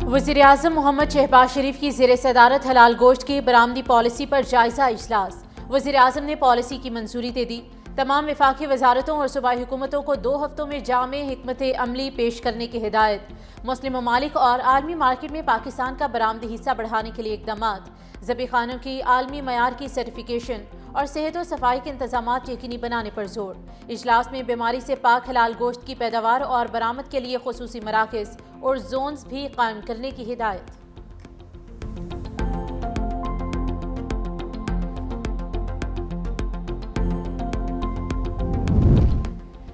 वज़ीर-ए-आज़म मोहम्मद शहबाज शरीफ की ज़ेर सदारत हलाल गोश्त की बरामदी पॉलिसी पर जायज़ा इजलास। वज़ीर-ए-आज़म ने पॉलिसी की मंजूरी दे दी। तमाम वफाकी वजारतों और सूबाई हुकूमतों को 2 हफ्तों में जामे हिकमत अमली पेश करने की हिदायत। मुस्लिम ममालिक और आलमी मार्केट में पाकिस्तान का बरामदी हिस्सा बढ़ाने के लिए इक़दामात। ज़बीखानों की आलमी मयार की सर्टिफिकेशन और सेहत और सफाई के इंतजामात यकीनी बनाने पर जोर। इजलास में बीमारी से पाक हलाल गोश्त की पैदावार और बरामद के लिए खुसूसी मराकज़ और जोन्स भी कायम करने की हिदायत।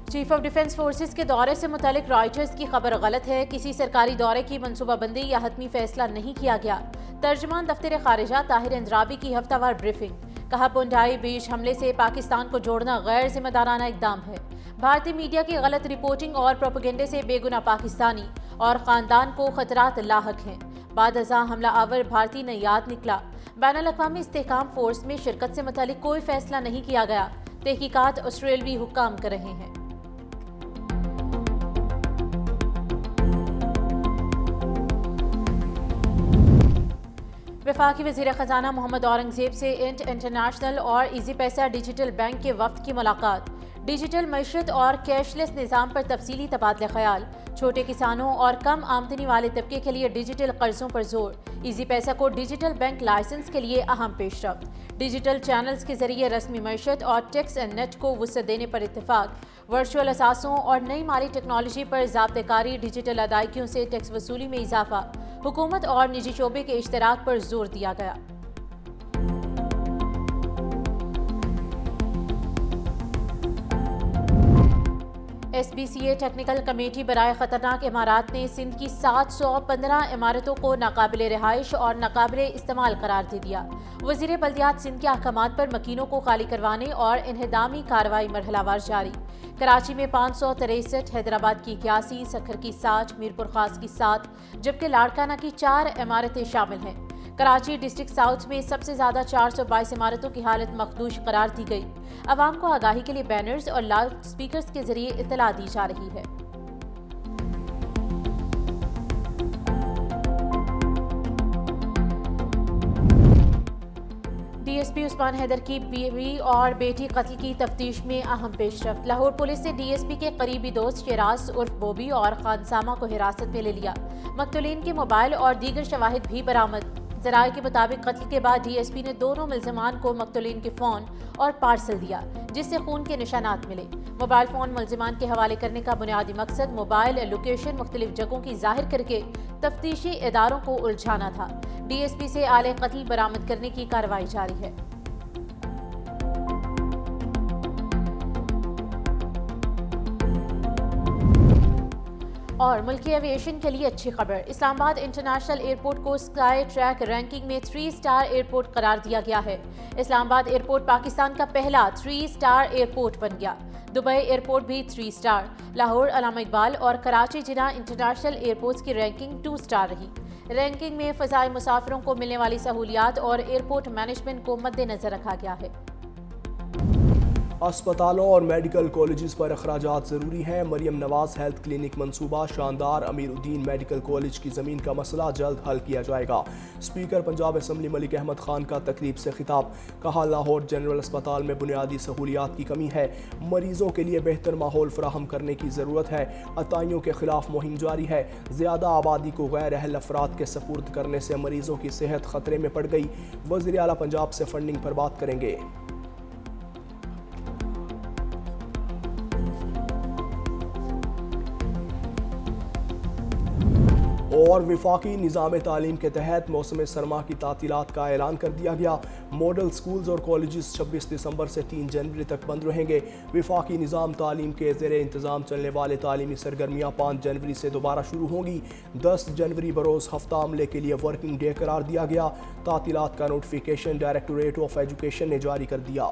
चीफ ऑफ डिफेंस फोर्सेस के दौरे से मुतालिक रॉयटर्स की खबर गलत है। किसी सरकारी दौरे की मनसूबाबंदी या हतमी फैसला नहीं किया गया। तर्जमान दफ्तर खारिजा ताहिर इंद्राबी की हफ्तावार ब्रीफिंग। कहा पुंडाई बीच हमले से पाकिस्तान को जोड़ना गैर जिम्मेदाराना इकदाम है। भारतीय मीडिया की गलत रिपोर्टिंग और प्रोपेगेंडे से बेगुनाह पाकिस्तानी और खानदान को खतरात लाहक हैं। बाद अज़ा हमला आवर भारतीय नैयाद निकला। बैनुल अक़वामी इस्तेहकाम फोर्स में शिरकत से मुतालिक कोई फैसला नहीं किया गया। तहकीकात ऑस्ट्रेलवी हुक्काम कर रहे हैं। वफाकी वज़ीर ख़जाना मोहम्मद औरंगज़ेब से इंटरनेशनल और इजी पैसा डिजिटल बैंक के वफ़द की मुलाकात। डिजिटल मईशत और कैशलेस निज़ाम पर तफसीली तबादला ख्याल। छोटे किसानों और कम आमदनी वाले तबके के लिए डिजिटल कर्जों पर जोर। इजी पैसा को डिजिटल बैंक लाइसेंस के लिए अहम पेशरफ्त। डिजिटल चैनल्स के जरिए रस्मी मईशत और टैक्स एंड नेट को वुसअत देने पर इत्तेफाक। वर्चुअल असासों और नई माली टेक्नोलॉजी पर ज़ाब्तेकारी। डिजिटल अदायगियों से टैक्स वसूली में इजाफा। हुकूमत और निजी शोबे के इश्तराक पर जोर दिया गया। SBCA टेक्निकल कमेटी बराए खतरनाक इमारात ने सिंध की 715 इमारतों को नाकाबिले रिहाइश और नाकाबिले इस्तेमाल करार दे दिया। वज़ीर बल्दियात सिंध के अहकामात पर मकीनों को खाली करवाने और इन्हदामी कार्रवाई मरहलावार जारी। कराची में 563, हैदराबाद की 81, सखर की 60, मीरपुर खास की 7, जबकि लाड़काना की 4 इमारतें शामिल हैं। कराची डिस्ट्रिक्ट साउथ में सबसे ज़्यादा 422 इमारतों की हालत मखदूश करार दी गई। अवाम को आगाही के लिए बैनर्स और लाउड स्पीकर्स के जरिए इत्तला दी जा रही है। DSP उस्मान हैदर की बीवी और बेटी कत्ल की तफ्तीश में अहम पेशरफ्त। लाहौर पुलिस ने DSP के करीबी दोस्त शिराज उर्फ बोबी और खानसामा को हिरासत में ले लिया। मकतूलीन के मोबाइल और दीगर शवाहिद भी बरामद। ज़राए के मुताबिक कत्ल के बाद DSP ने दोनों मुल्ज़िमान को मकतूलीन के फ़ोन और पार्सल दिया, जिससे खून के निशानात मिले। मोबाइल फ़ोन मुल्ज़िमान के हवाले करने का बुनियादी मकसद मोबाइल लोकेशन मुख्तलिफ जगहों की ज़ाहिर करके तफ्तीशी इदारों को उलझाना था। DSP से आले कत्ल बरामद करने की कार्रवाई जारी है। और मुल्की एविएशन के लिए अच्छी खबर। इस्लामाबाद इंटरनेशनल एयरपोर्ट को स्काई ट्रैक रैंकिंग में 3 स्टार एयरपोर्ट करार दिया गया है। इस्लामाबाद एयरपोर्ट पाकिस्तान का पहला 3 स्टार एयरपोर्ट बन गया। दुबई एयरपोर्ट भी 3 स्टार। लाहौर, अल्लामा इकबाल और कराची जिना इंटरनेशनल एयरपोर्ट्स की रैंकिंग 2 स्टार रही। रैंकिंग में फ़ज़ाई मुसाफिरों को मिलने वाली सहूलियात और एयरपोर्ट मैनेजमेंट को मद्देनजर रखा गया है। अस्पतालों और मेडिकल कॉलेजेस पर अखराजात ज़रूरी हैं। मरियम नवाज हेल्थ क्लिनिक मंसूबा शानदार। अमीरुद्दीन मेडिकल कॉलेज की ज़मीन का मसला जल्द हल किया जाएगा। स्पीकर पंजाब असम्बली मलिक अहमद खान का तकरीब से खिताब। कहा लाहौर जनरल अस्पताल में बुनियादी सहूलियात की कमी है। मरीजों के लिए बेहतर माहौल फराहम करने की ज़रूरत है। अताइयों के खिलाफ मुहिम जारी है। ज़्यादा आबादी को गैर अहल अफराद के सपुर्द करने से मरीजों की सेहत खतरे में पड़ गई। वज़ीर आला पंजाब से फंडिंग पर बात करेंगे। और वफाकी निज़ाम तालीम के तहत मौसम सरमा की तातीलात का ऐलान कर दिया गया। मॉडल स्कूल्स और कॉलेजेस 26 दिसंबर से 3 जनवरी तक बंद रहेंगे। वफाकी निज़ाम तालीम के ज़ेरे इंतज़ाम चलने वाले तालीमी सरगर्मियाँ 5 जनवरी से दोबारा शुरू होंगी। 10 जनवरी बरोज़ हफ्ता अमले के लिए वर्किंग डे करार दिया गया। तातीलात का नोटिफिकेशन डायरेक्टोरेट ऑफ एजुकेशन ने जारी कर दिया।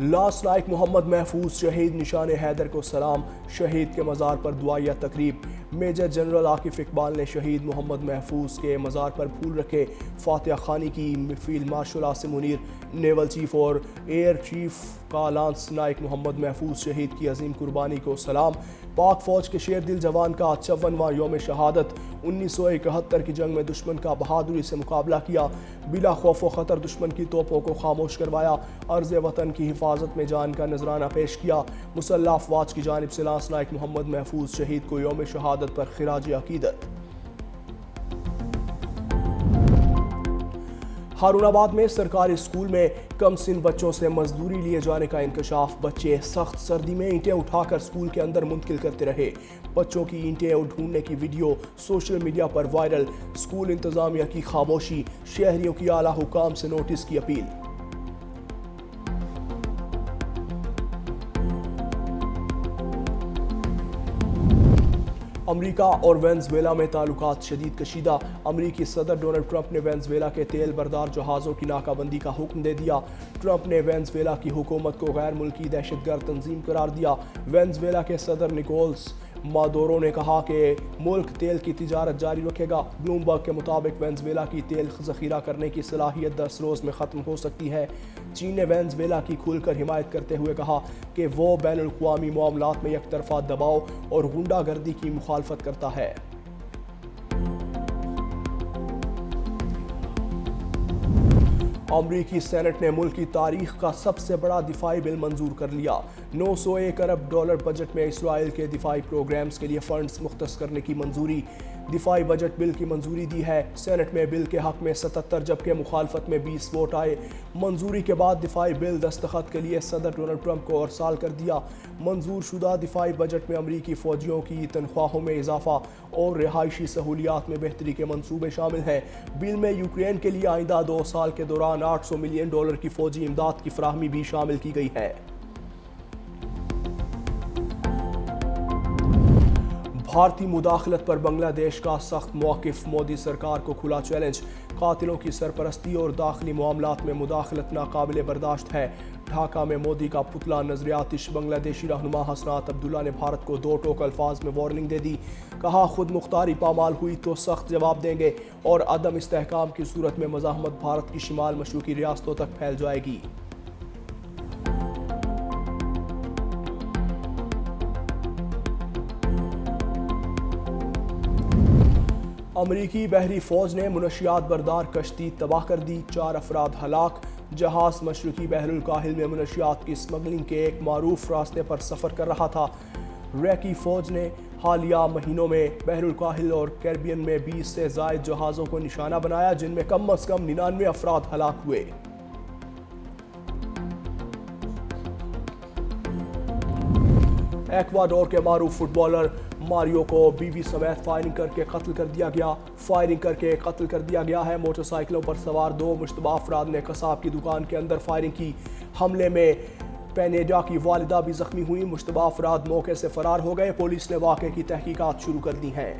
लास्ट नाइक मोहम्मद महफूज शहीद निशान हैदर को सलाम। शहीद के मज़ार पर दुआया तकरीब। میجر جنرل عاقف اقبال نے شہید محمد محفوظ کے مزار پر پھول رکھے، فاتحہ خوانی کی۔ Field marshal Asim Munir, naval chief اور ایئر چیف کا لانس نائک محمد محفوظ شہید کی عظیم قربانی کو سلام۔ پاک فوج کے شیر دل جوان کا 56واں یوم شہادت۔ 1971 کی جنگ میں دشمن کا بہادری سے مقابلہ کیا، بلا خوف و خطر دشمن کی توپوں کو خاموش کروایا، عرض وطن کی حفاظت میں جان کا نذرانہ پیش کیا۔ مسلح افواج کی جانب سے لانس نائک محمد محفوظ شہید کو یوم شہادت پر خراج عقیدت۔ ہارون آباد میں سرکاری اسکول میں کم سن بچوں سے مزدوری لیے جانے کا انکشاف۔ بچے سخت سردی میں اینٹیں اٹھا کر اسکول کے اندر منتقل کرتے رہے۔ بچوں کی اینٹیں ڈھونڈنے کی ویڈیو سوشل میڈیا پر وائرل۔ اسکول انتظامیہ کی خاموشی، شہریوں کی اعلیٰ حکام سے نوٹس کی اپیل۔ امریکہ اور وینزویلا میں تعلقات شدید کشیدہ۔ امریکی صدر ڈونلڈ ٹرمپ نے وینزویلا کے تیل بردار جہازوں کی ناکہ بندی کا حکم دے دیا۔ ٹرمپ نے وینزویلا کی حکومت کو غیر ملکی دہشت گرد تنظیم قرار دیا۔ وینزویلا کے صدر نکولس مادورو نے کہا کہ ملک تیل کی تجارت جاری رکھے گا۔ بلومبرگ کے مطابق وینزویلا کی تیل ذخیرہ کرنے کی صلاحیت 10 روز میں ختم ہو سکتی ہے۔ چین نے وینزویلا کی کھل کر حمایت کرتے ہوئے کہا کہ وہ بین الاقوامی معاملات میں یک طرفہ دباؤ اور غنڈہ گردی کی مخالفت کرتا ہے۔ امریکی سینٹ نے ملک کی تاریخ کا سب سے بڑا دفاعی بل منظور کر لیا۔ $901 ارب بجٹ میں اسرائیل کے دفاعی پروگرامز کے لیے فنڈز مختص کرنے کی منظوری۔ دفاعی بجٹ بل کی منظوری دی ہے۔ سینٹ میں بل کے حق میں 77 جبکہ مخالفت میں 20 ووٹ آئے۔ منظوری کے بعد دفاعی بل دستخط کے لیے صدر ڈونلڈ ٹرمپ کو ارسال کر دیا۔ منظور شدہ دفاعی بجٹ میں امریکی فوجیوں کی تنخواہوں میں اضافہ اور رہائشی سہولیات میں بہتری کے منصوبے شامل ہیں۔ بل میں یوکرین کے لیے آئندہ 2 سال کے دوران $800 ملین کی فوجی امداد کی فراہمی بھی شامل کی گئی ہے۔ بھارتی مداخلت پر بنگلہ دیش کا سخت موقف۔ مودی سرکار کو کھلا چیلنج۔ قاتلوں کی سرپرستی اور داخلی معاملات میں مداخلت ناقابل برداشت ہے۔ ڈھاکہ میں مودی کا پتلا نظر آتش۔ بنگلہ دیشی رہنما حسنات عبداللہ نے بھارت کو 2 ٹوک الفاظ میں وارننگ دے دی۔ کہا خود مختاری پامال ہوئی تو سخت جواب دیں گے اور عدم استحکام کی صورت میں مزاحمت بھارت کی شمال مشرقی ریاستوں تک پھیل جائے گی۔ امریکی بحری فوج نے منشیات بردار کشتی تباہ کر دی، 4 افراد ہلاک۔ جہاز مشرقی بحر الکاہل میں منشیات کی اسمگلنگ کے ایک معروف راستے پر سفر کر رہا تھا۔ ریکی فوج نے حالیہ مہینوں میں بحر الکاہل اور کیریبین میں 20 سے زائد جہازوں کو نشانہ بنایا جن میں کم از کم 99 افراد ہلاک ہوئے۔ ایکواڈور کے معروف فٹ بالر ماریو کو بیوی سمیت فائرنگ کر کے قتل کر دیا گیا ہے۔ موٹر سائیکلوں پر سوار 2 مشتبہ افراد نے قصاب کی دکان کے اندر فائرنگ کی۔ حملے میں پینیڈا کی والدہ بھی زخمی ہوئی۔ مشتبہ افراد موقع سے فرار ہو گئے۔ پولیس نے واقعے کی تحقیقات شروع کر دی ہیں۔